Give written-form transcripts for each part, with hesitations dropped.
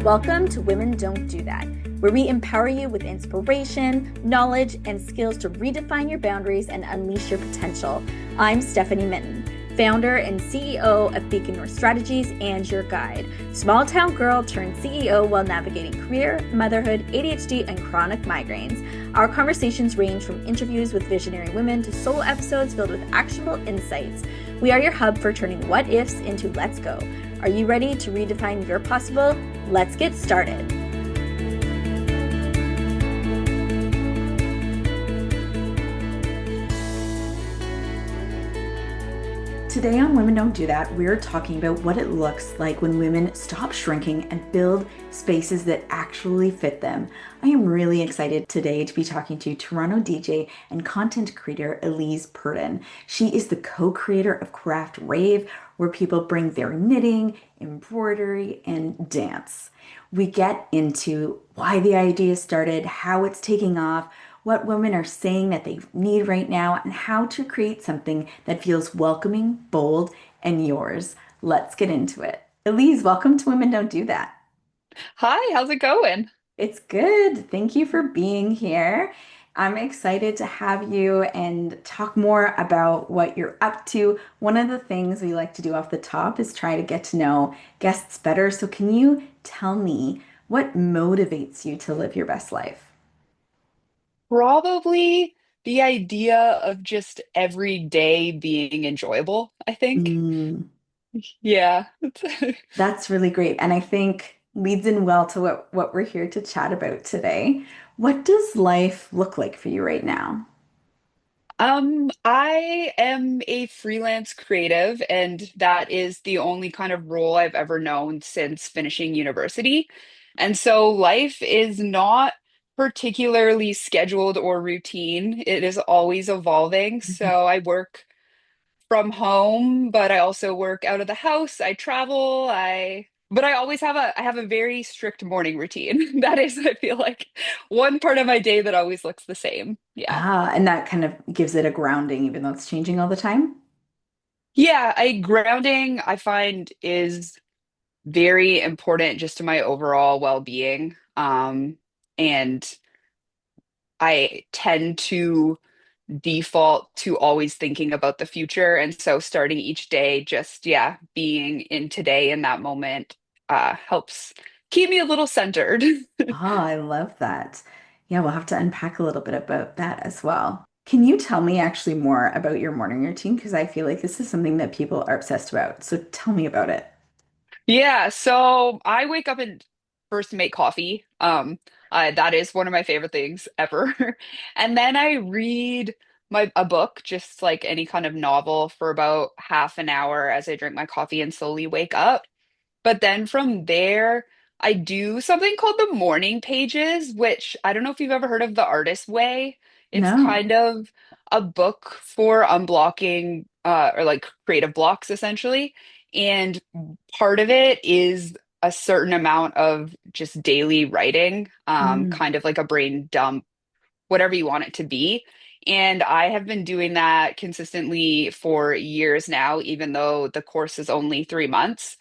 Welcome to Women Don't Do That, where we empower you with inspiration, knowledge, and skills to redefine your boundaries and unleash your potential. I'm Stephanie Minton, founder and CEO of Beacon North Strategies and your guide. Small town girl turned CEO while navigating career, motherhood, ADHD, and chronic migraines. Our conversations range from interviews with visionary women to solo episodes filled with actionable insights. We are your hub for turning what ifs into let's go. Are you ready to redefine your possible? Let's get started. Today on Women Don't Do That, we're talking about what it looks like when women stop shrinking and build spaces that actually fit them. I am really excited today to be talking to Toronto DJ and content creator Elise Purdon. She is the co-creator of Craft Rave, where people bring their knitting, embroidery, and dance. We get into why the idea started, how it's taking off, what women are saying that they need right now, and how to create something that feels welcoming, bold, and yours. Let's get into it. Elise, welcome to Women Don't Do That. Hi, how's it going? It's good. Thank you for being here. I'm excited to have you and talk more about what you're up to. One of the things we like to do off the top is try to get to know guests better. So, can you tell me what motivates you to live your best life? Probably the idea of just every day being enjoyable, I think. Mm, Yeah. that's really great. And I think leads in well to what we're here to chat about today. What does life look like for you right now? I am a freelance creative, and that is the only kind of role I've ever known since finishing university. And so life is not particularly scheduled or routine. It is always evolving. So I work from home, but I also work out of the house. I travel. But I always have a very strict morning routine. That is, I feel like, one part of my day that always looks the same. Yeah. Ah, and that kind of gives it a grounding, even though it's changing all the time. Yeah, I grounding I find is very important just to my overall well-being. And I tend to default to always thinking about the future. And so starting each day, just, yeah, being in today in that moment, helps keep me a little centered. Ah, I love that. Yeah, we'll have to unpack a little bit about that as well. Can you tell me actually more about your morning routine? Because I feel like this is something that people are obsessed about. So tell me about it. Yeah, so I wake up and first make coffee. That is one of my favorite things ever. And then I read my a book, just like any kind of novel, for about half an hour as I drink my coffee and slowly wake up. But then from there, I do something called the morning pages, which I don't know if you've ever heard of the Artist Way. It's No. kind of a book for unblocking or like creative blocks, essentially. And part of it is a certain amount of just daily writing, Mm, kind of like a brain dump, whatever you want it to be. And I have been doing that consistently for years now, even though the course is only 3 months.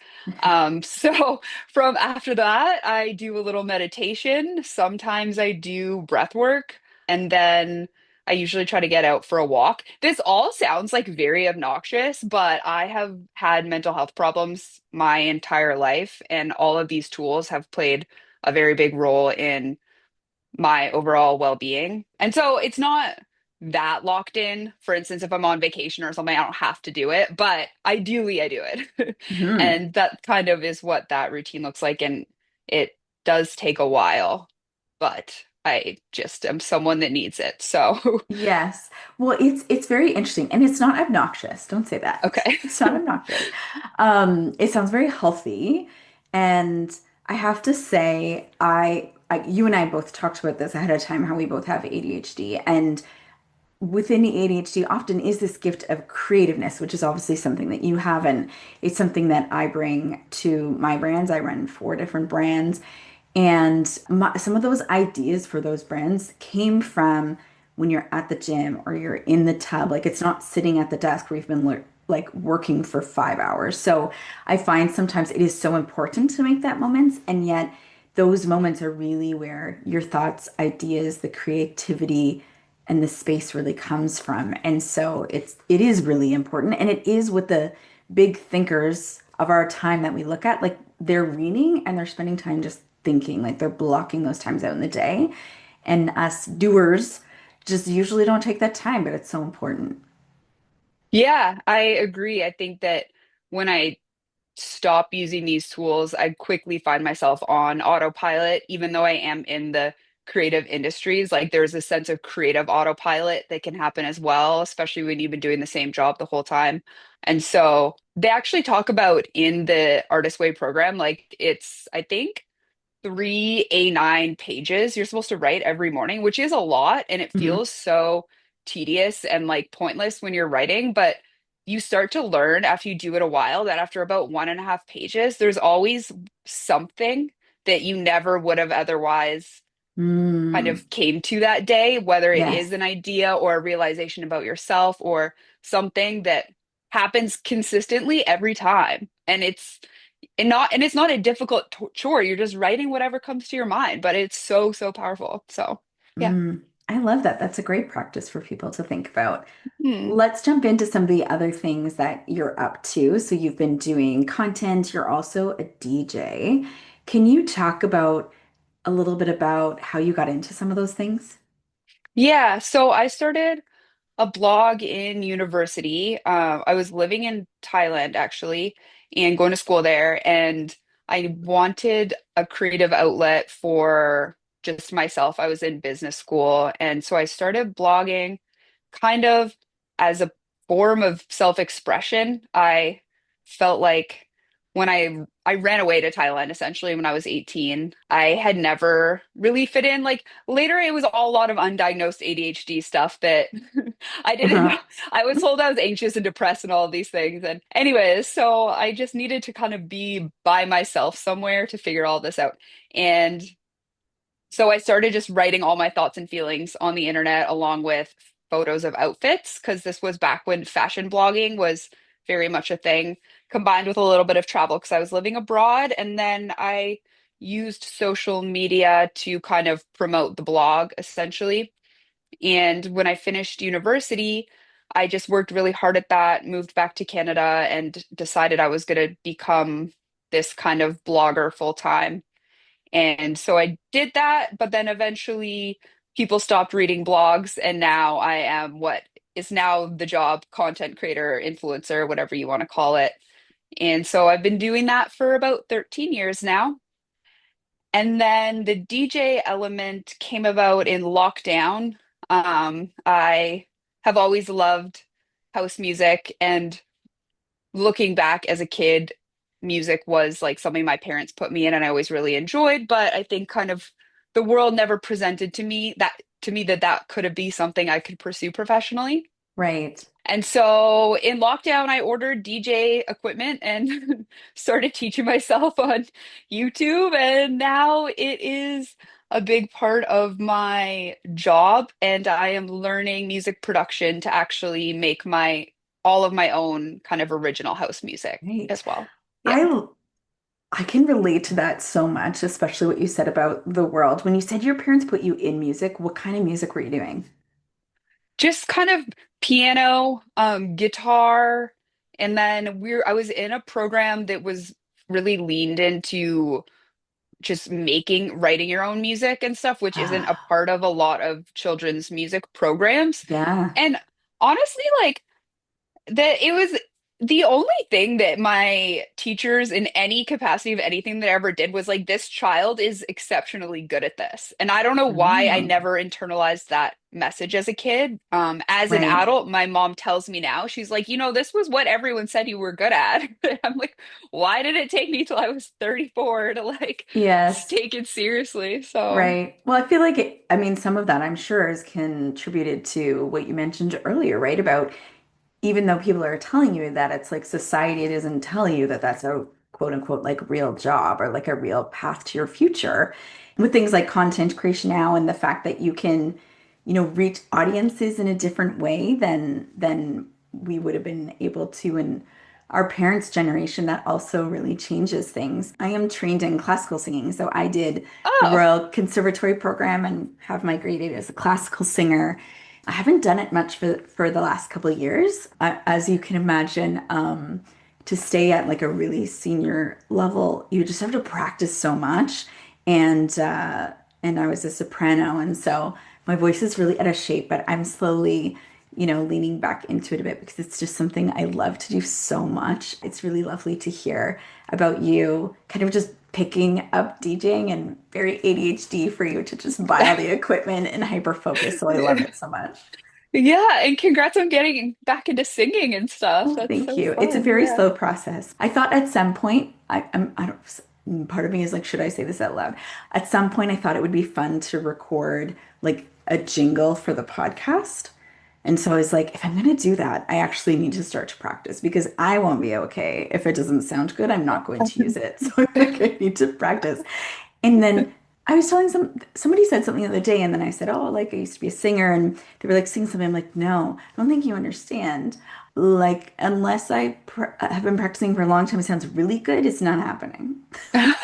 So from after that, I do a little meditation. Sometimes I do breath work, and then I usually try to get out for a walk. This all sounds like very obnoxious, but I have had mental health problems my entire life, and all of these tools have played a very big role in my overall well-being. And so it's not that locked in. For instance, if I'm on vacation or something, I don't have to do it, but ideally I do it. hmm. And that kind of is what that routine looks like. And it does take a while, but I just am someone that needs it. So, Yes. Well, it's very interesting and it's not obnoxious. Don't say that. okay. It's not obnoxious. It sounds very healthy. And I have to say, you and I both talked about this ahead of time, how we both have ADHD. And within the ADHD often is this gift of creativeness, which is obviously something that you have. And it's something that I bring to my brands. I run four different brands. And some of those ideas for those brands came from when you're at the gym or you're in the tub. Like it's not sitting at the desk where you've been like working for 5 hours. So I find sometimes it is so important to make that moments, and yet those moments are really where your thoughts, ideas, the creativity, and the space really comes from. And so it is really important. And it is what the big thinkers of our time that we look at, like they're reading and they're spending time just thinking, like they're blocking those times out in the day. And us doers just usually don't take that time, but it's so important. Yeah, I agree. I think that when I stop using these tools, I quickly find myself on autopilot, even though I am in the creative industries. Like there's a sense of creative autopilot that can happen as well, especially when you've been doing the same job the whole time. And so they actually talk about in the Artist Way program, like it's, I think, three A9 pages you're supposed to write every morning, which is a lot and it Mhm. feels so tedious and like pointless when you're writing. But you start to learn after you do it a while that after about 1.5 pages, there's always something that you never would have otherwise kind Mm. of came to that day, whether it is Yes. an idea or a realization about yourself or something that happens consistently every time. And it's not a difficult chore. You're just writing whatever comes to your mind, but it's so, so powerful. So, yeah. Mm. I love that. That's a great practice for people to think about. Hmm. Let's jump into some of the other things that you're up to. So you've been doing content, you're also a DJ. Can you talk about a little bit about how you got into some of those things? Yeah, so I started a blog in university. I was living in Thailand actually and going to school there, and I wanted a creative outlet for just myself. I was in business school, and so I started blogging kind of as a form of self-expression. I felt like when I ran away to Thailand essentially when I was 18, I had never really fit in. Like later it was all a lot of undiagnosed ADHD stuff that I didn't know. Uh-huh. I was told I was anxious and depressed and all of these things. And anyways, so I just needed to kind of be by myself somewhere to figure all this out. And so I started just writing all my thoughts and feelings on the internet along with photos of outfits because this was back when fashion blogging was very much a thing, combined with a little bit of travel because I was living abroad. And then I used social media to kind of promote the blog essentially. And when I finished university, I just worked really hard at that, moved back to Canada, and decided I was going to become this kind of blogger full time. And so I did that, but then eventually people stopped reading blogs, and now I am what is now the job content creator, influencer, whatever you want to call it. And so I've been doing that for about 13 years now. And then the DJ element came about in lockdown. I have always loved house music, and looking back as a kid, music was like something my parents put me in and I always really enjoyed, but I think kind of the world never presented to me that that could be something I could pursue professionally. Right. And so in lockdown, I ordered DJ equipment and started teaching myself on YouTube. And now it is a big part of my job. And I am learning music production to actually make my all of my own kind of original house music Right. as well. Yeah. I I can relate to that so much, especially what you said about the world. When you said your parents put you in music, what kind of music were you doing? Just kind of piano, guitar, and then I was in a program that was really leaned into just writing your own music and stuff, which isn't a Ah, part of a lot of children's music programs. yeah. And honestly, like that it was the only thing that my teachers in any capacity of anything that I ever did was like, this child is exceptionally good at this. And I don't know why I Oh, never internalized that message as a kid. As an right. adult, my mom tells me now, she's like, this was what everyone said you were good at. I'm like, why did it take me till I was 34 to like Yes. take it seriously? So, Right. Well, I feel like I mean, some of that I'm sure is contributed to what you mentioned earlier, right? About even though people are telling you that it's like society doesn't tell you that that's a quote unquote like real job or like a real path to your future. With things like content creation now and the fact that you can, reach audiences in a different way than we would have been able to in our parents' generation, that also really changes things. I am trained in classical singing, so I did the Oh, Royal Conservatory program and have my grade 8 as a classical singer. I haven't done it much for the last couple of years. As you can imagine, to stay at like a really senior level, you just have to practice so much. And and I was a soprano, and so my voice is really out of shape, but I'm slowly, leaning back into it a bit because it's just something I love to do so much. It's really lovely to hear about you kind of just picking up DJing, and very ADHD for you to just buy all the equipment and hyper focus. So I love it so much. yeah. And congrats on getting back into singing and stuff. Oh, That's thank so you. It's a fun. very Yeah. slow process. I thought at some point, I don't, part of me is like, should I say this out loud? At some point, I thought it would be fun to record like a jingle for the podcast. And so I was like, if I'm going to do that, I actually need to start to practice because I won't be okay. If it doesn't sound good, I'm not going to use it. So I'm like, I need to practice. And then I was telling somebody said something the other day, and then I said, "Oh, like I used to be a singer," and they were like, "Sing something." I'm like, "No, I don't think you understand. Like, unless have been practicing for a long time, it sounds really good. It's not happening." Yeah,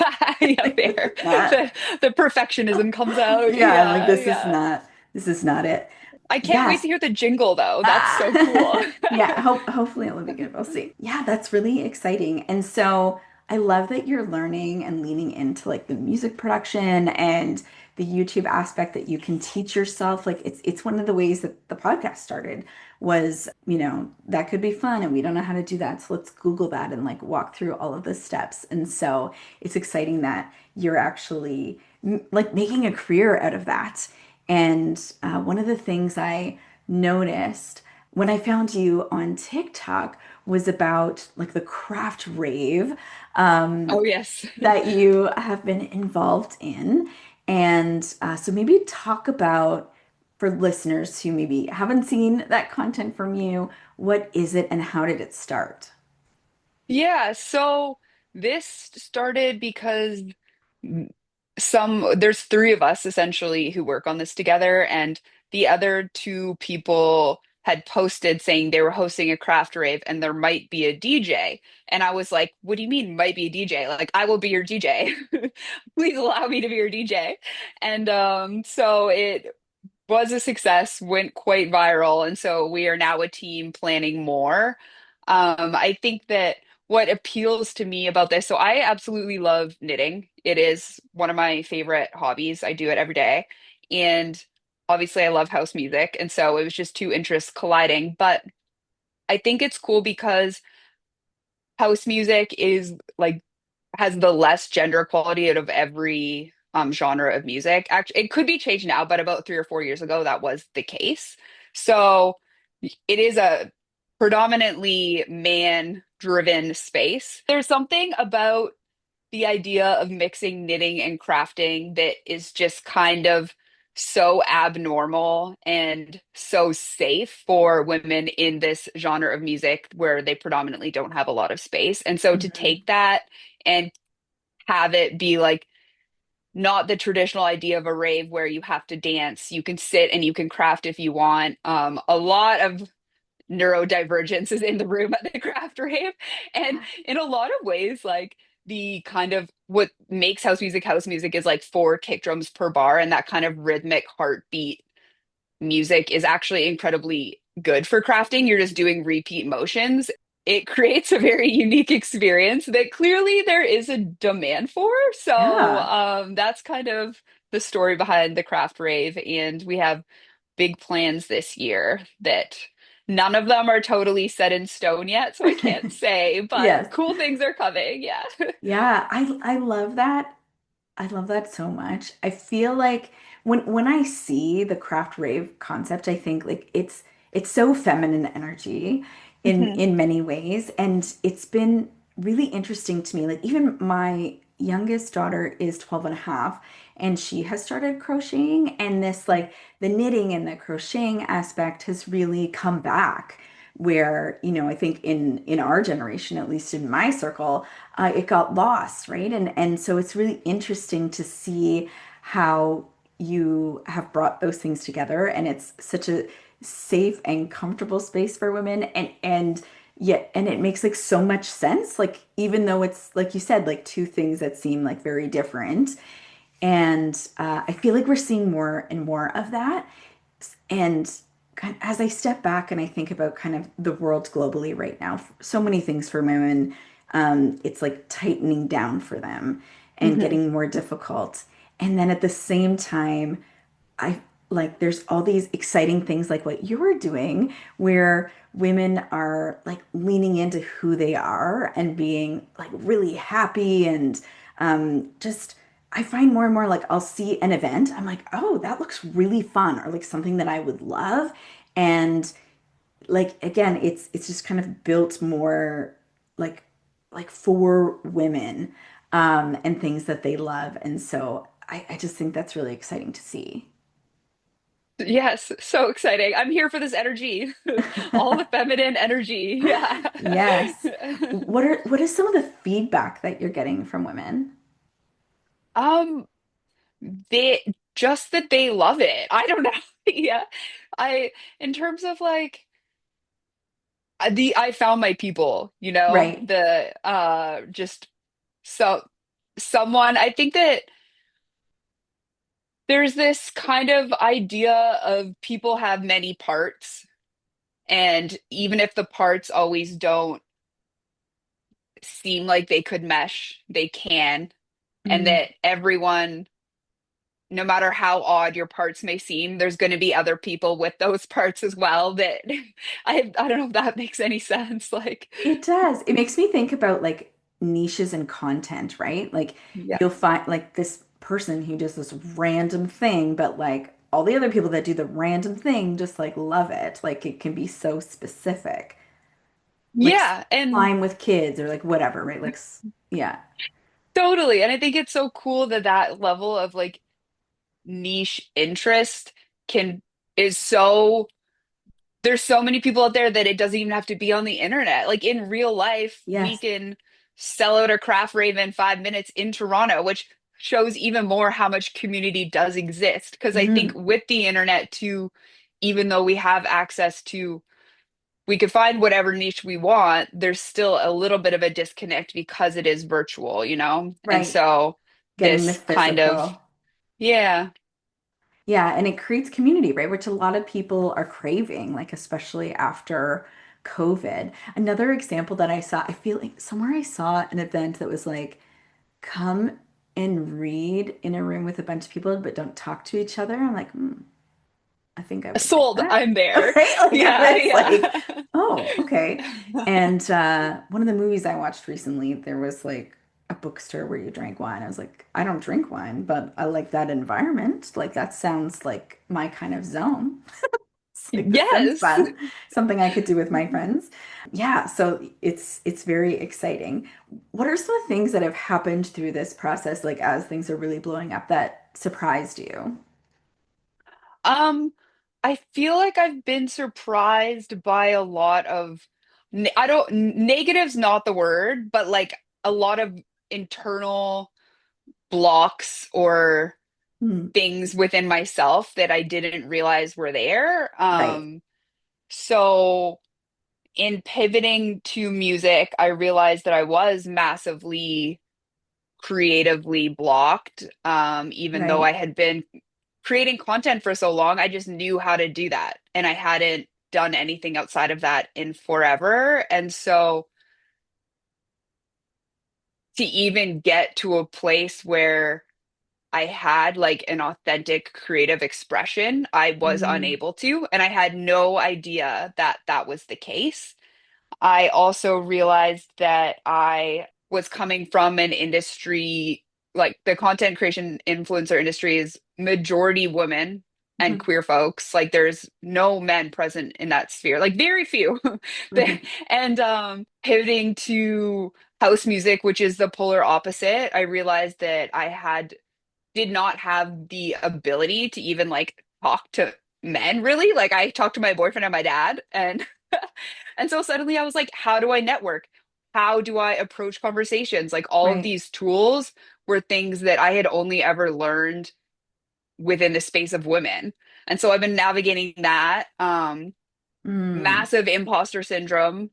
Like, this fair. is not. The perfectionism comes out. Yeah, like Yeah, yeah. this is not it. I can't wait Yes. to hear the jingle though. That's so cool. Ah, yeah, hopefully it will be good. We'll see. Yeah, that's really exciting. And so I love that you're learning and leaning into like the music production and the YouTube aspect that you can teach yourself. Like it's one of the ways that the podcast started was, that could be fun and we don't know how to do that. So let's Google that and like walk through all of the steps. And so it's exciting that you're actually like making a career out of that. And one of the things I noticed when I found you on TikTok was about like the craft rave Oh, yes. that you have been involved in. And so maybe talk about for listeners who maybe haven't seen that content from you, what is it and how did it start? Yeah, so this started because there's three of us essentially who work on this together, and the other two people had posted saying they were hosting a craft rave and there might be a DJ. And I was like, what do you mean might be a DJ? Like, I will be your DJ. Please allow me to be your DJ. And so it was a success, went quite viral, and so we are now a team planning more. I think that what appeals to me about this, so I absolutely love knitting. It is one of my favorite hobbies. I do it every day. And obviously, I love house music. And so it was just two interests colliding. But I think it's cool because house music is like has the less gender equality out of every genre of music. Actually, it could be changed now, but about 3 or 4 years ago, that was the case. So it is a predominantly man-driven space. There's something about the idea of mixing knitting and crafting that is just kind of so abnormal and so safe for women in this genre of music where they predominantly don't have a lot of space. And so to Mhm. take that and have it be like not the traditional idea of a rave where you have to dance. You can sit and you can craft if you want. A lot of neurodivergence is in the room at the craft rave. And in a lot of ways, like the kind of what makes house music is like four kick drums per bar, and that kind of rhythmic heartbeat music is actually incredibly good for crafting. You're just doing repeat motions. It creates a very unique experience that clearly there is a demand for. So Yeah. that's kind of the story behind the craft rave. And we have big plans this year that none of them are totally set in stone yet. So I can't say, but Yes. cool things are coming. Yeah. Yeah, I love that. I love that so much. I feel like when I see the craft rave concept, I think like it's so feminine energy Mhm. in many ways, and it's been really interesting to me. Like even my youngest daughter is 12 and a half, and she has started crocheting, and this like the knitting and the crocheting aspect has really come back. Where, I think in our generation, at least in my circle, it got lost, right? And so it's really interesting to see how you have brought those things together, and it's such a safe and comfortable space for women, and Yeah, and it makes like so much sense. Like even though it's like you said, like two things that seem like very different. And I feel like we're seeing more and more of that. And as I step back and I think about kind of the world globally right now, so many things for women, it's like tightening down for them and Hmm. getting more difficult. And then at the same time, I like there's all these exciting things like what you're doing where women are like leaning into who they are and being like really happy and just I find more and more like I'll see an event, I'm like, oh, that looks really fun or like something that I would love. And like again, it's just kind of built more like like for women and things that they love. And so I just think that's really exciting to see. Yes, so exciting. I'm here for this energy. All the feminine energy. Yeah. Yes. What is some of the feedback that you're getting from women? Um, they just that they love it. I don't know. Yeah. I in terms of like the I found my people, Right. the just so someone I think that there's this kind of idea of people have many parts, and even if the parts always don't seem like they could mesh, they can, and Mm, that everyone, no matter how odd your parts may seem, there's going to be other people with those parts as well that I don't know if that makes any sense. Like, it does. It makes me think about like niches and content, right? Like yeah. you'll find like this person who does this random thing, but like all the other people that do the random thing just like love it. Like it can be so specific. Like Yeah, and climb with kids or like whatever, right? Like yeah. totally. And I think it's so cool that that level of like niche interest can is so there's so many people out there that it doesn't even have to be on the internet. Like in real life, we Yes. can sell out a craft rave in 5 minutes in Toronto, which shows even more how much community does exist. Because I think Hmm. with the internet too, even though we have access to, we could find whatever niche we want, there's still a little bit of a disconnect because it is virtual, you know? And Right. so Getting the this kind of, physical. yeah. Yeah, and it creates community, right? Which a lot of people are craving, like especially after COVID. Another example that I saw, I feel like somewhere I saw an event that was like, come and read in a room with a bunch of people, but don't talk to each other. I'm like, I think I would like Sold, that. I'm there. Right? Like Yeah, it's like, yeah. oh, okay. And one of the movies I watched recently, there was like a bookstore where you drank wine. I was like, I don't drink wine, but I like that environment. Like that sounds like my kind of zone. It's like this sounds Yes. fun. Something I could do with my friends. Yeah, so it's very exciting. What are some of the things that have happened through this process, like as things are really blowing up that surprised you? Um, I feel like I've been surprised by a lot of, I don't, negative's not the word, but like a lot of internal blocks or Hmm. things within myself that I didn't realize were there. Right. So in pivoting to music, I realized that I was massively creatively blocked. Even though I Right. had been creating content for so long, I just knew how to do that. And I hadn't done anything outside of that in forever. And so to even get to a place where I had like an authentic creative expression, I was Mm, unable to. And I had no idea that that was the case. I also realized that I was coming from an industry, like the content creation influencer industry is majority women and mhm, queer folks. Like there's no men present in that sphere, like very few. right. And pivoting to house music, which is the polar opposite, I realized that I had did not have the ability to even like talk to men really. Like I talked to my boyfriend and my dad, and and so suddenly I was like, how do I network? How do I approach conversations? Like all of Right. these tools were things that I had only ever learned within the space of women. And so I've been navigating that Mm, massive imposter syndrome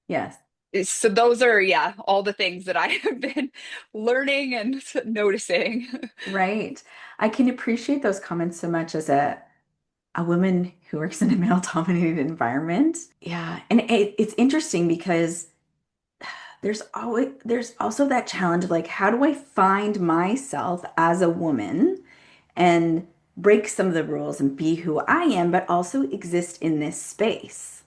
Yes. So those are, yeah, all the things that I have been learning and noticing. Right. I can appreciate those comments so much as a woman who works in a male-dominated environment. Yeah. And it's interesting because there's also that challenge of like, how do I find myself as a woman and break some of the rules and be who I am, but also exist in this space,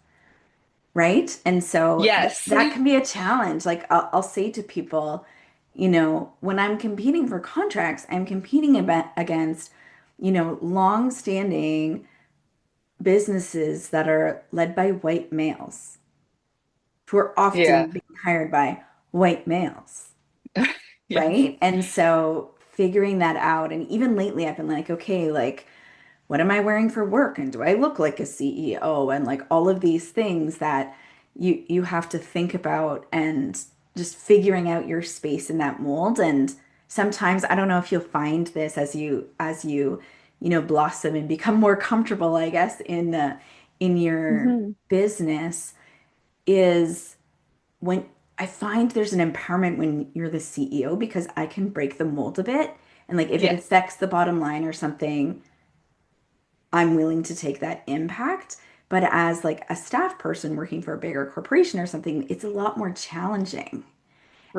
right? And so Yes. that can be a challenge. Like I'll say to people, when I'm competing for contracts, I'm competing against, long-standing businesses that are led by white males who are Yeah. often being hired by white males, Yes. right? And so figuring that out, and even lately, I've been like, okay, like, what am I wearing for work? And do I look like a CEO? And like all of these things that you have to think about and just figuring out your space in that mold. And sometimes I don't know if you'll find this as you blossom and become more comfortable, I guess, in your Mhm. business is when I find there's an empowerment when you're the CEO because I can break the mold a bit. And like if it Yes. affects the bottom line or something, I'm willing to take that impact. But as like a staff person working for a bigger corporation or something, it's a lot more challenging.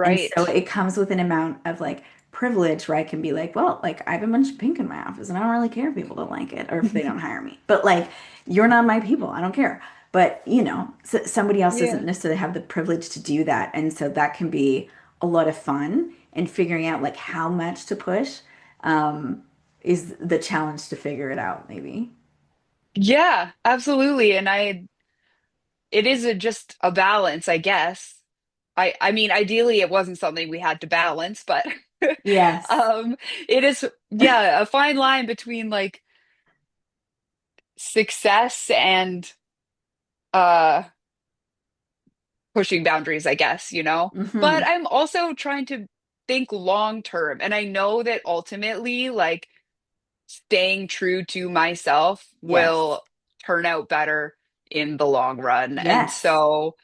And so Right. it comes with an amount of like privilege where I can be like, well, like I have a bunch of pink in my office and I don't really care if people don't like it or if they don't hire me. But like, you're not my people. I don't care. But somebody else doesn't Yeah. necessarily have the privilege to do that. And so that can be a lot of fun and figuring out like how much to push um, is the challenge to figure it out, maybe. Yeah, absolutely. And it is just a balance, I guess. I mean, ideally it wasn't something we had to balance, but Yes. um it is, yeah, a fine line between like success and uh pushing boundaries, I guess, you know? But Hmm. I'm also trying to think long term. And I know that ultimately, like, staying true to myself Yes. will turn out better in the long run. And Yes. so,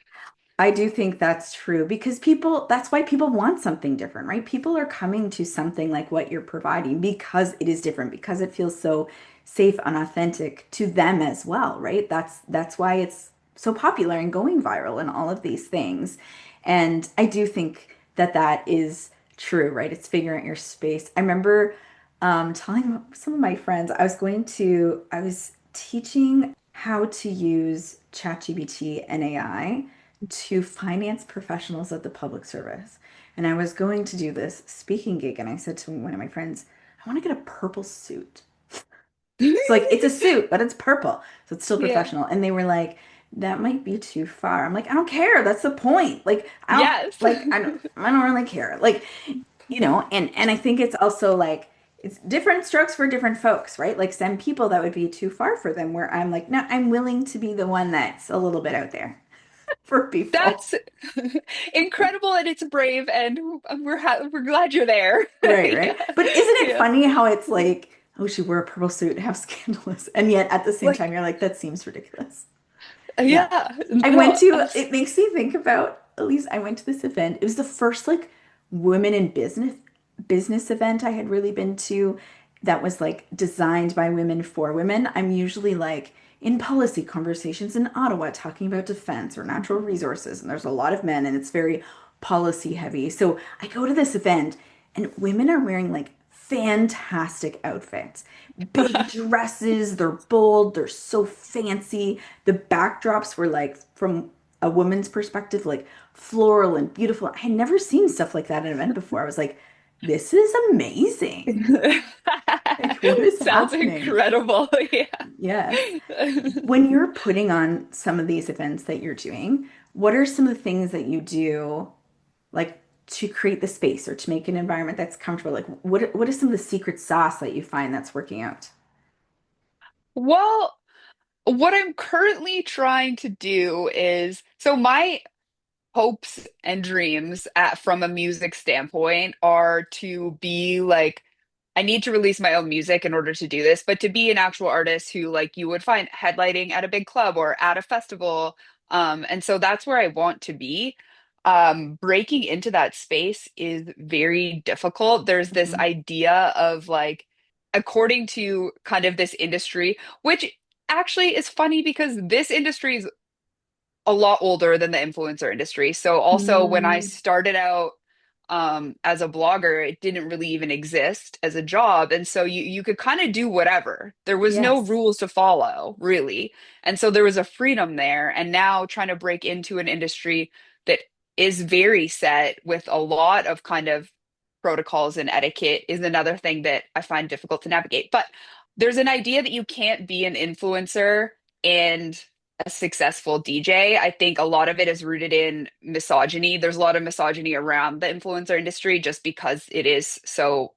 I do think that's true because that's why people want something different, right? People are coming to something like what you're providing because it is different, because it feels so safe and authentic to them as well, right? That's why it's so popular and going viral and all of these things. And I do think that that is true, right? It's figuring out your space. I remember telling some of my friends I was teaching how to use ChatGPT and AI to finance professionals at the public service. And I was going to do this speaking gig, and I said to one of my friends, I want to get a purple suit. So like it's a suit, but it's purple, so it's still yeah. professional. And they were like, that might be too far. I'm like, I don't care. That's the point. Like Yes. I don't really care. Like, and I think it's also like it's different strokes for different folks, right? Like some people that would be too far for them where I'm like, no, I'm willing to be the one that's a little bit out there for people. That's incredible and it's brave and we're glad you're there. Right, Yeah. right. But isn't it Yeah. funny how it's like, oh, she wore a purple suit, how scandalous. And yet at the same time, Like, you're like, that seems ridiculous. Yeah. yeah. No, It makes me think about, at least I went to this event. It was the first like women in business event I had really been to that was like designed by women for women. I'm usually like in policy conversations in Ottawa talking about defense or natural resources, and there's a lot of men and it's very policy heavy. So I go to this event and women are wearing like fantastic outfits. Big dresses, they're bold, they're so fancy. The backdrops were like from a woman's perspective, like floral and beautiful. I had never seen stuff like that at an event before. I was like, this is amazing. Like, what is sounds happening? incredible. Yeah. Yes. When you're putting on some of these events that you're doing, what are some of the things that you do like to create the space or to make an environment that's comfortable? Like what is some of the secret sauce that you find that's working out? Well, what I'm currently trying to do is so my hopes and dreams from a music standpoint are to be like I need to release my own music in order to do this, but to be an actual artist who like you would find headlighting at a big club or at a festival And so that's where I want to be. Breaking into that space is very difficult. There's this Mhm. idea of like, according to kind of this industry, which actually is funny because this industry is a lot older than the influencer industry. So also when I Mm, started out as a blogger, it didn't really even exist as a job. And so you could kind of do whatever. There was no yes. rules to follow, really. And so there was a freedom there. And now trying to break into an industry that is very set with a lot of kind of protocols and etiquette is another thing that I find difficult to navigate. But there's an idea that you can't be an influencer and a successful DJ. I think a lot of it is rooted in misogyny. There's a lot of misogyny around the influencer industry just because it is so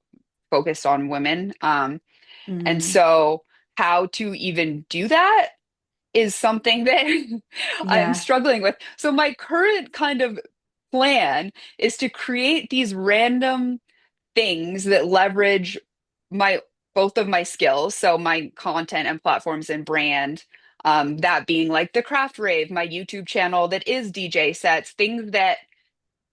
focused on women. And Mm, so, how to even do that is something that I'm yeah. struggling with. So, my current kind of plan is to create these random things that leverage my both of my skills, so my content and platforms and brand, that being like the craft rave, my YouTube channel that is DJ sets, things that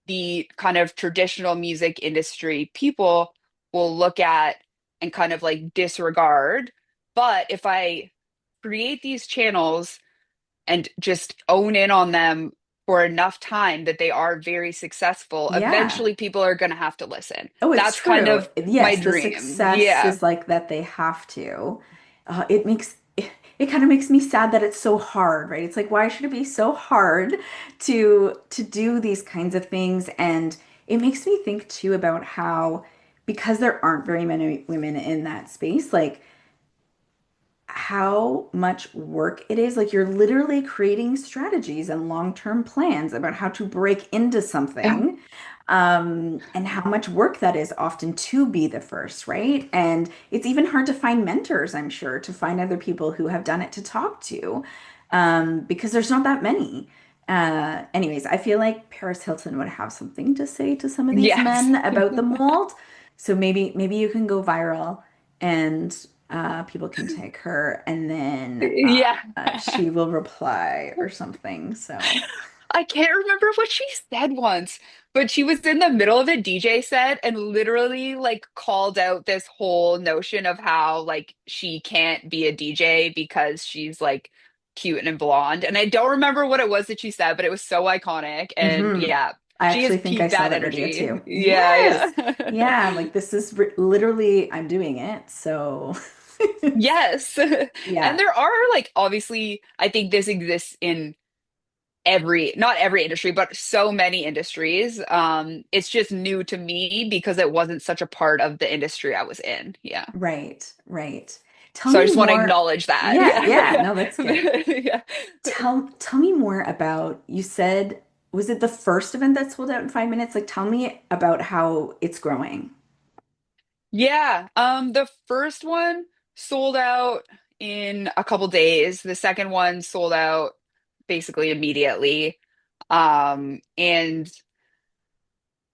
the kind of traditional music industry people will look at and kind of like disregard. But if I create these channels and just own in on them for enough time that they are very successful, Yeah. eventually people are going to have to listen. Oh, it's That's kind true. of my Yes, the dream. success Yeah. is like that they have to. It kind of makes me sad that it's so hard, right? It's like why should it be so hard to do these kinds of things? And it makes me think too about how because there aren't very many women in that space, like how much work it is. Like you're literally creating strategies and long-term plans about how to break into Yeah. something, and how much work that is often to be the first, right? And it's even hard to find mentors, I'm sure, to find other people who have done it to talk to, because there's not that many. Anyways, I feel like Paris Hilton would have something to say to some of these Yes. men about the mold. So maybe you can go viral and people can take her, and then Yeah. she will reply or something. So, I can't remember what she said once, but she was in the middle of a DJ set and literally like called out this whole notion of how like she can't be a DJ because she's like cute and blonde. And I don't remember what it was that she said, but it was so iconic. And mhm. yeah, I she has actually think I peaked saw that that video energy. too. Yeah, Yes. yeah. Yeah, like this is literally I'm doing it. So, Yes. And yeah, there are like obviously I think this exists in every not every industry but so many industries. It's just new to me because it wasn't such a part of the industry I was in. Yeah. right, right. Tell So I me just want to more. acknowledge that. Yeah, yeah, Yeah. no, that's good. Yeah. Tell me more about, you said, was it the first event that sold out in 5 minutes? Like, tell me about how it's growing. Yeah. The first one sold out in a couple days. The second one sold out basically immediately. And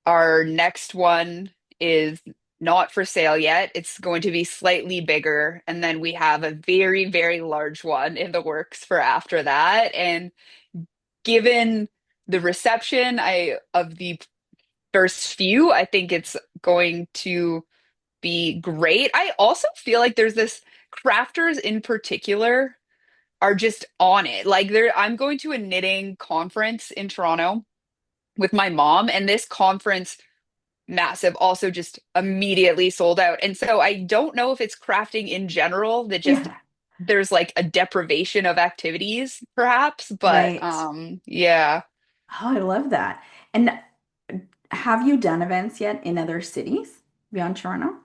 our next one is not for sale yet. It's going to be slightly bigger. And then we have a very, very large one in the works for after that. And given the reception of the first few, I think it's going to be great. I also feel like there's this crafters in particular are just on it. Like I'm going to a knitting conference in Toronto with my mom, and this conference massive also just immediately sold out. And so I don't know if it's crafting in general that just Yeah, there's like a deprivation of activities perhaps, but right. yeah. Oh, I love that. And have you done events yet in other cities beyond Toronto?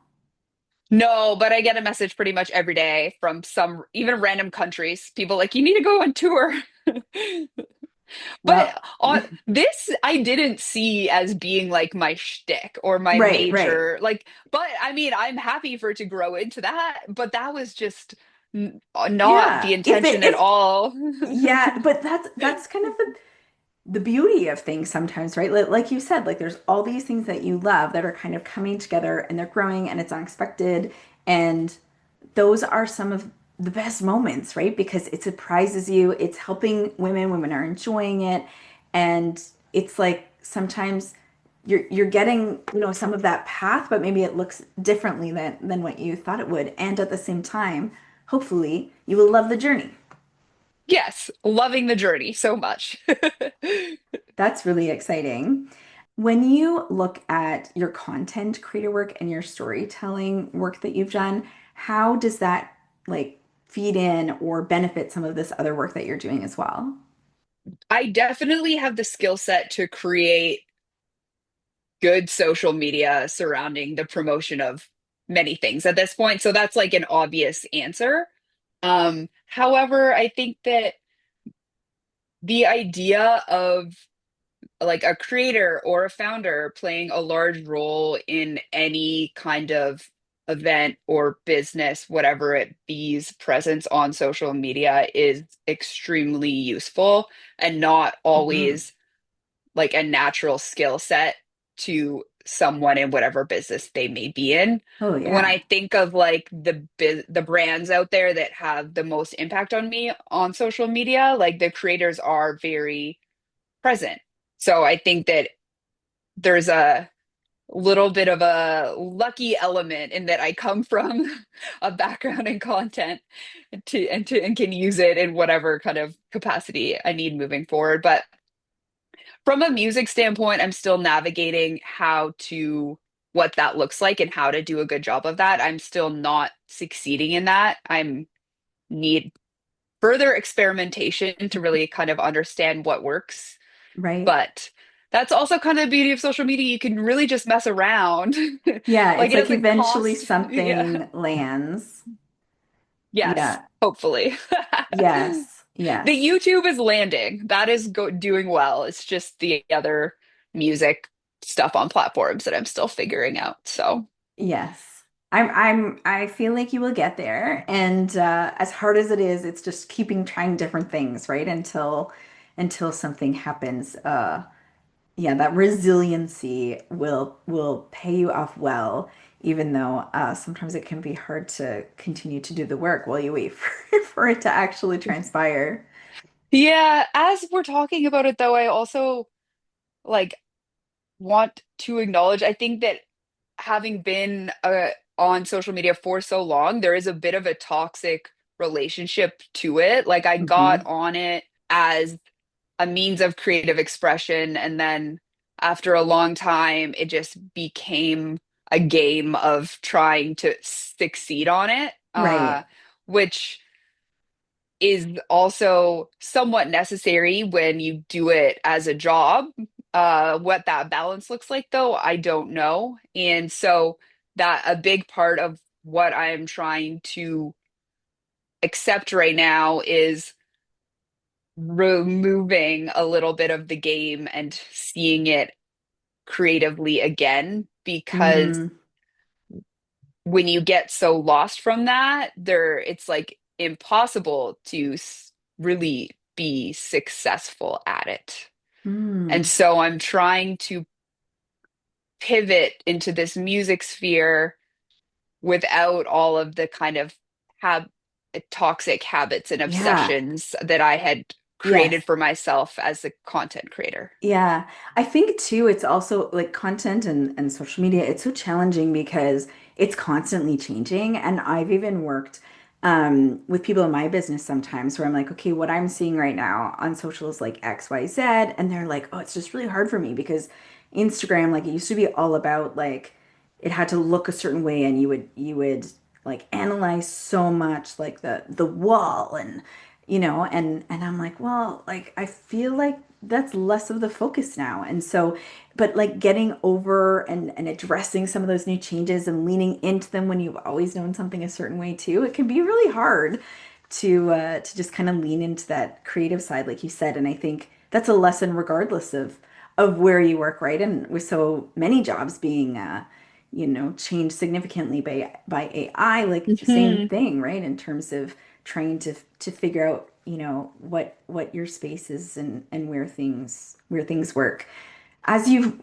No, but I get a message pretty much every day from some even random countries. People like you need to go on tour. But Well, on this, I didn't see as being like my shtick or my right, right. major. Like, but I mean, I'm happy for it to grow into that. But that was just not Yeah. the intention at If all. yeah, but that's kind of the beauty of things sometimes, right? Like you said, like there's all these things that you love that are kind of coming together and they're growing and it's unexpected. And those are some of the best moments, right? Because it surprises you. It's helping women. Women are enjoying it, and it's like sometimes you're getting, some of that path, but maybe it looks differently than what you thought it would. And at the same time, hopefully, you will love the journey. Yes, loving the journey so much. That's really exciting. When you look at your content creator work and your storytelling work that you've done, how does that like feed in or benefit some of this other work that you're doing as well? I definitely have the skill set to create good social media surrounding the promotion of many things at this point. So that's like an obvious answer. However, I think that the idea of like a creator or a founder playing a large role in any kind of event or business, whatever it be's presence on social media is extremely useful and not Mhm. always like a natural skill set to someone in whatever business they may be in. Oh When yeah. I think of like the brands out there that have the most impact on me on social media, like the creators are very present. So I think that there's a little bit of a lucky element in that I come from a background in content and can use it in whatever kind of capacity I need moving forward. But from a music standpoint, I'm still navigating how to what that looks like and how to do a good job of that. I'm still not succeeding in that. I'm need further experimentation to really kind of understand what works. Right. But that's also kind of the beauty of social media. You can really just mess around. Yeah, Like it's it like doesn't eventually cost. Yeah. something lands. Yes, Yeah. hopefully. Yes. The Yes. YouTube is landing. That is doing well. It's just the other music stuff on platforms that I'm still figuring out. So, Yes. I feel like you will get there. And as hard as it is, it's just keeping trying different things, right? Until something happens. Yeah, that resiliency will pay you off well, even though sometimes it can be hard to continue to do the work while you wait for it to actually transpire. yeah, as we're talking about it though, I also like want to acknowledge, I think that having been on social media for so long, there is a bit of a toxic relationship to it. Like I got Hmm. on it as a means of creative expression, and then after a long time, it just became a game of trying to succeed on it, Right. which is also somewhat necessary when you do it as a job. What that balance looks like, though, I don't know. And so that a big part of what I'm trying to accept right now is removing a little bit of the game and seeing it creatively again, because Mm, when you get so lost from that, it's like impossible to really be successful at it. And mm. so I'm trying to pivot into this music sphere without all of the kind of hab toxic habits and Yeah. obsessions that I had Yes. created for myself as a content creator. Yeah, I think too, it's also like content and social media, it's so challenging because it's constantly changing. And I've even worked with people in my business sometimes where I'm like, okay, what I'm seeing right now on social is like XYZ. And they're like, oh, it's just really hard for me because Instagram, like it used to be all about like it had to look a certain way and you would like analyze so much like the wall and and I'm like, well, like I feel like that's less of the focus now. And so, but like getting over and addressing some of those new changes and leaning into them when you've always known something a certain way too, it can be really hard to just kind of lean into that creative side, like you said. And I think that's a lesson regardless of where you work, right? And with so many jobs being changed significantly by AI, like the same Hmm. thing, right? In terms of trying to figure out, what your space is and where things work. As you've,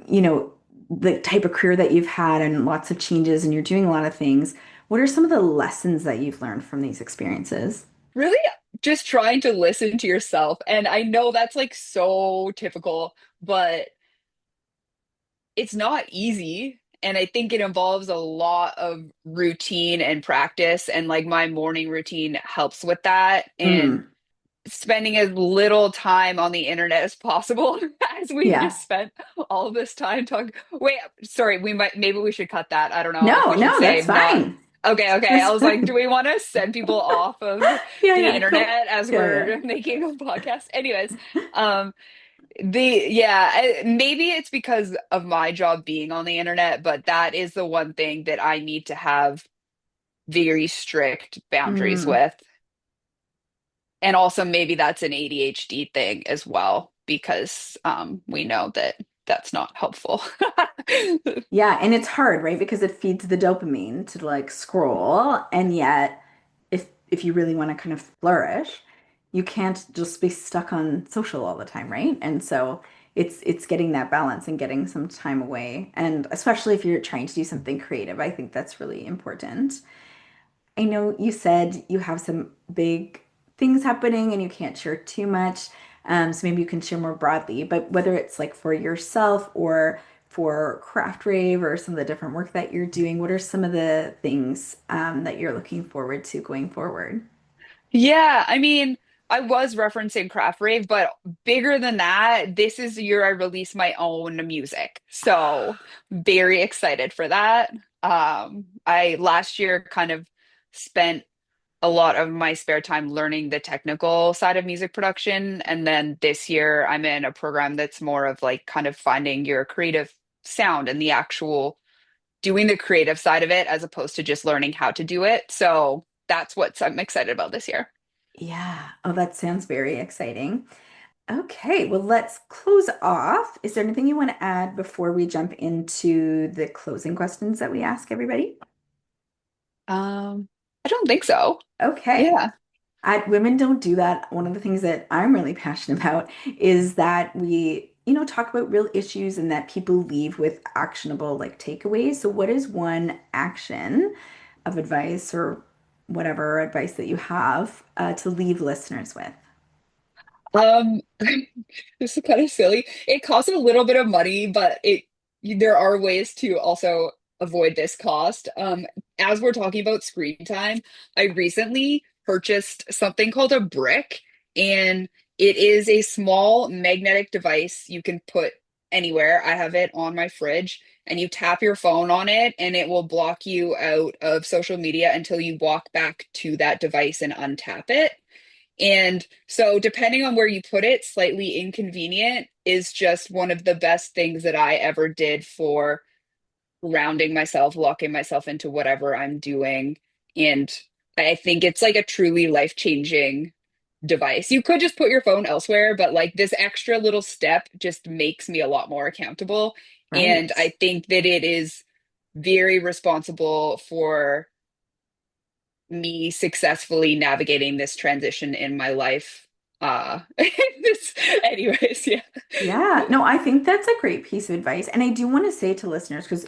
the type of career that you've had and lots of changes and you're doing a lot of things, What are some of the lessons that you've learned from these experiences? Really just trying to listen to yourself. And I know that's like so typical, but it's not easy. And I think it involves a lot of routine and practice. And like my morning routine helps with that. And Mm, spending as little time on the internet as possible as we've yeah. just spent all this time talking. Wait, sorry, maybe we should cut that. I don't know if No, we should no, say that's not. fine. Okay, okay. I That's was like, do fine. we want to send people off of Yeah, the yeah, cool. internet as Yeah, yeah. we're making a podcast? Anyways, um, maybe it's because of my job being on the internet, but that is the one thing that I need to have very strict boundaries Mm. with. And also maybe that's an ADHD thing as well, because we know that that's not helpful. Yeah, and it's hard, right? Because it feeds the dopamine to like scroll, and yet if you really want to kind of flourish, you can't just be stuck on social all the time, right? And so it's getting that balance and getting some time away. And especially if you're trying to do something creative, I think that's really important. I know you said you have some big things happening and you can't share too much. So maybe you can share more broadly, but whether it's like for yourself or for Craft Rave or some of the different work that you're doing, what are some of the things that you're looking forward to going forward? Yeah, I mean, I was referencing Craft Rave, but bigger than that, this is the year I release my own music. So very excited for that. I last year kind of spent a lot of my spare time learning the technical side of music production. And then this year I'm in a program that's more of like kind of finding your creative sound and the actual doing the creative side of it as opposed to just learning how to do it. So that's what I'm excited about this year. Yeah. Oh, that sounds very exciting. Okay, well, let's close off. Is there anything you want to add before we jump into the closing questions that we ask everybody? I don't think so. Okay. Yeah. At Women Don't Do That, one of the things that I'm really passionate about is that we, talk about real issues and that people leave with actionable like takeaways. So what is one action of advice or whatever advice that you have to leave listeners with? Um, this is kind of silly. It costs a little bit of money, but it there are ways to also avoid this cost. As we're talking about screen time, I recently purchased something called a brick, and it is a small magnetic device you can put anywhere. I have it on my fridge, and you tap your phone on it, and it will block you out of social media until you walk back to that device and untap it. And so, depending on where you put it, slightly inconvenient is just one of the best things that I ever did for grounding myself, locking myself into whatever I'm doing. And I think it's like a truly life-changing device. You could just put your phone elsewhere, but like this extra little step just makes me a lot more accountable. And Right. I think that it is very responsible for me successfully navigating this transition in my life. This, anyways, yeah. Yeah, no, I think that's a great piece of advice. And I do want to say to listeners, because,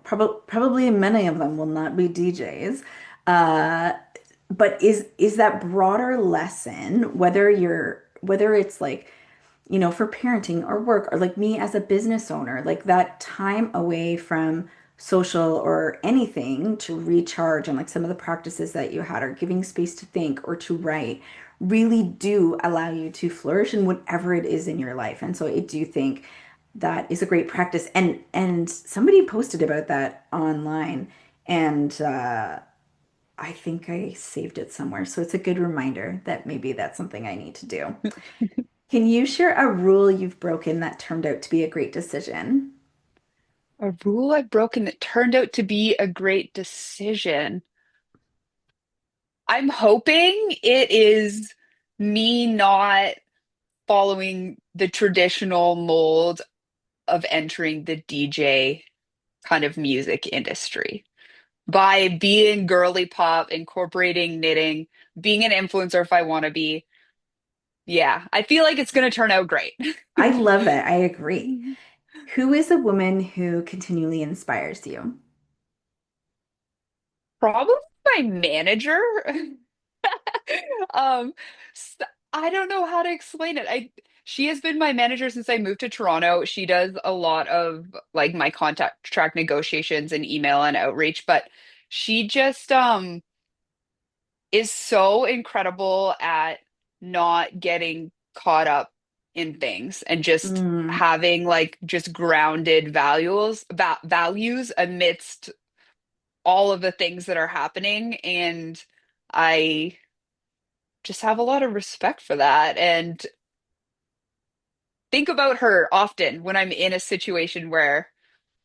probably many of them will not be DJs. Uh, but is that broader lesson, whether it's like, for parenting or work or like me as a business owner, like that time away from social or anything to recharge and like some of the practices that you had or giving space to think or to write really do allow you to flourish in whatever it is in your life. And so I do think that is a great practice. And somebody posted about that online and I think I saved it somewhere. So it's a good reminder that maybe that's something I need to do. Can you share a rule you've broken that turned out to be a great decision? A rule I've broken that turned out to be a great decision. I'm hoping it is me not following the traditional mold of entering the DJ kind of music industry. By being girly pop, incorporating knitting, being an influencer if I want to be. Yeah, I feel like it's going to turn out great. I love it. I agree. Who is a woman who continually inspires you? probably my manager. Um, s- I don't know how to explain it. She has been my manager since I moved to Toronto. She does a lot of like my contact track negotiations and email and outreach, but she just is so incredible at not getting caught up in things and just Mm, having like just grounded values amidst all of the things that are happening. And I just have a lot of respect for that and think about her often when I'm in a situation where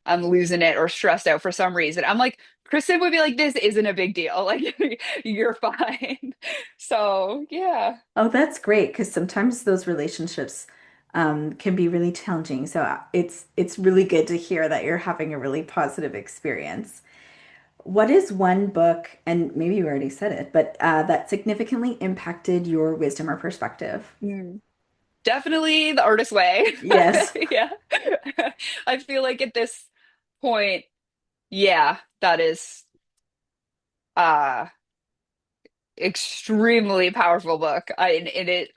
I'm losing it or stressed out for some reason. I'm like, Kristen would be like, this isn't a big deal. Like, you're fine. So, yeah. oh, that's great because sometimes those relationships can be really challenging. So it's really good to hear that you're having a really positive experience. What is one book, and maybe you already said it, but that significantly impacted your wisdom or perspective? Mm. Definitely the artist way. Yes. Yeah. I feel like at this point, yeah, that is uh extremely powerful book. I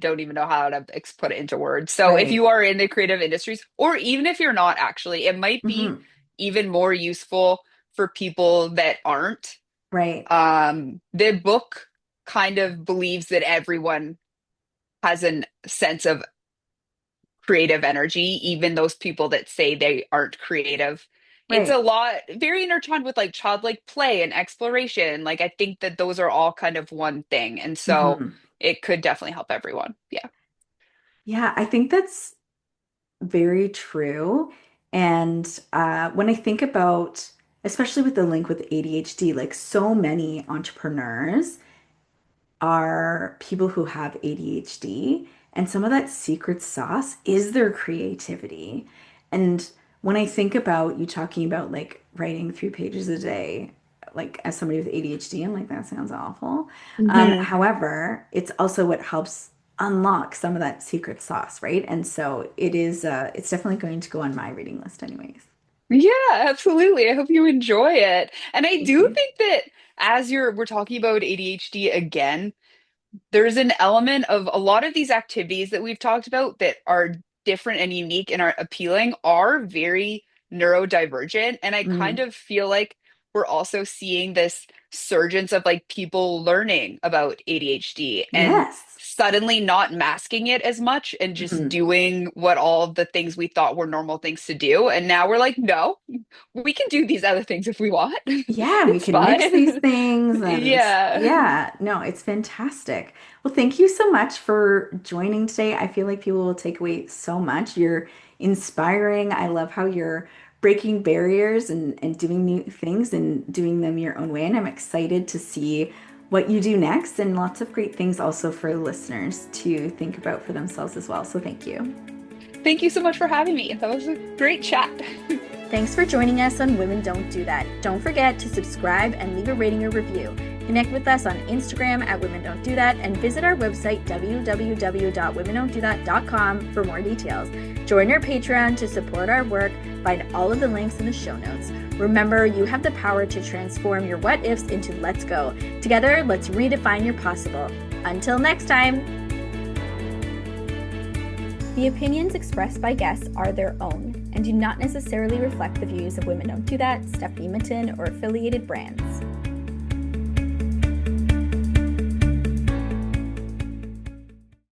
don't even know how to put it into words. So if Right. you are in the creative industries, or even if you're not actually, it might be Hmm. even more useful for people that aren't. Right. The book kind of believes that everyone has a sense of creative energy, even those people that say they aren't creative. It's a Right. lot very intertwined with like childlike play and exploration. Like I think that those are all kind of one thing. And so Hmm. it could definitely help everyone. Yeah. Yeah, I think that's very true. And when I think about, especially with the link with ADHD, like so many entrepreneurs are people who have ADHD, and some of that secret sauce is their creativity. And when I think about you talking about like writing 3 pages a day, like as somebody with ADHD, I'm like, that sounds awful. Hmm. However, it's also what helps unlock some of that secret sauce, right? And so it's definitely going to go on my reading list anyways. Yeah, absolutely. I hope you enjoy it. And I Thank do you. think that we're talking about ADHD again, there's an element of a lot of these activities that we've talked about that are different and unique and are appealing are very neurodivergent. And I kind Mm, of feel like we're also seeing this surgence of like people learning about ADHD and yes. suddenly not masking it as much and just Mhm. doing what all of the things we thought were normal things to do. And now we're like, no, we can do these other things if we want. Yeah, we It's can mix these fine. things and Yeah. yeah, no, it's fantastic. Well, thank you so much for joining today. I feel like people will take away so much. You're inspiring. I love how you're breaking barriers and doing new things and doing them your own way. And I'm excited to see what you do next and lots of great things also for listeners to think about for themselves as well. So thank you. Thank you so much for having me. That was a great chat. Thanks for joining us on Women Don't Do That. Don't forget to subscribe and leave a rating or review. Connect with us on Instagram at Women Don't Do That and visit our website www.womendon'tdothat.com for more details. Join our Patreon to support our work. Find all of the links in the show notes. Remember, you have the power to transform your what ifs into let's go. Together, let's redefine your possible. Until next time. The opinions expressed by guests are their own and do not necessarily reflect the views of Women Don't Do That, Stephanie Mitten, or affiliated brands.